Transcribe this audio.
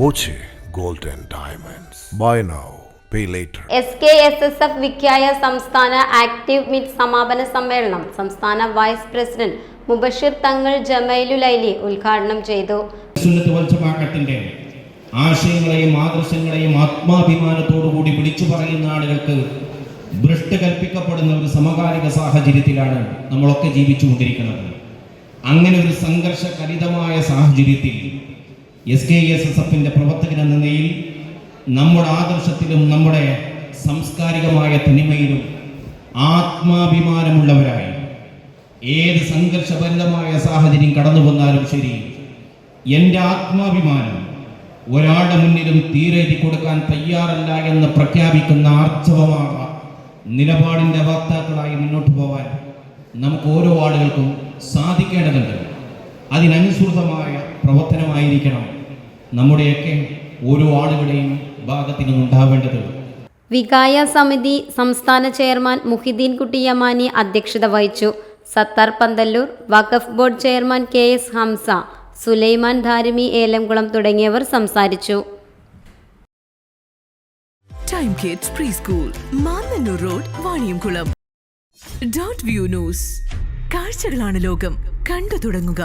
Boche Gold and Diamonds. Buy now, pay later. SKSSF വിഖ്യായ സംസ്ഥാന active meet സമാപന സമ്മേളനം സംസ്ഥാന വൈസ് പ്രസിഡന്റ് മുബഷിർ തങ്ങൾ ജമൈലുലൈലി ഉദ്ഘാടനം ചെയ്തു. സുന്നത്ത് വൽ ജമാഅത്തിന്റെ ആശയങ്ങളെയും ആദർശങ്ങളെയും ആത്മാഭിമാനത്തോടുകൂടി വിളിച്ചു പറയുന്ന ആളുകൾക്ക് ഭ്രഷ്ട് കൽപ്പിക്കപ്പെടുന്ന ഒരു സമകാലിക സാഹചര്യത്തിലാണ് നമ്മളൊക്കെ ജീവിച്ചുകൊണ്ടിരിക്കുന്നത്. അങ്ങനെ ഒരു സംഘർഷകരിതമായ സാഹചര്യത്തിൽ SKSSFന്റെ പ്രവർത്തകൻ എന്ന നിലയിൽ നമ്മുടെ ആദർശത്തിലും നമ്മുടെ സാംസ്കാരികമായ തനിമയിലും ആത്മാഭിമാനമുള്ളവരായി ഏത് സംഘർഷഭരിതമായ സാഹചര്യം കടന്നു വന്നാലും ശരി, എൻ്റെ ആത്മാഭിമാനം ഒരാളുടെ മുന്നിലും തീരെഴുതി കൊടുക്കാൻ തയ്യാറല്ല എന്ന് പ്രഖ്യാപിക്കുന്ന ആർജവമായ നിലപാടിൻ്റെ വക്താക്കളായി മുന്നോട്ട് പോകാൻ നമുക്ക് ഓരോ ആളുകൾക്കും സാധിക്കേണ്ടതുണ്ട്. അതിനനുസൃതമായ പ്രവർത്തനമായിരിക്കണം നമ്മുടെയൊക്കെ ഓരോ ആളുകളുടെയും ഭാഗത്തു നിന്നുണ്ടാവേണ്ടത്. വികായ സമിതി സംസ്ഥാന ചെയർമാൻ മുഹിദ്ദീൻ കുട്ടി യമാനി അധ്യക്ഷത വഹിച്ചു. Sathar Panthalloor, Waqf board chairman KS Hamza, Sulaiman Darimi Elamkulam തുടങ്ങിയവർ സംസാരിച്ചു. Time kids preschool, Mannannur road, Vaniyamkulam. .view news, കാഴ്ചകളാണ് ലോകം, കണ്ടു തുടങ്ങുക.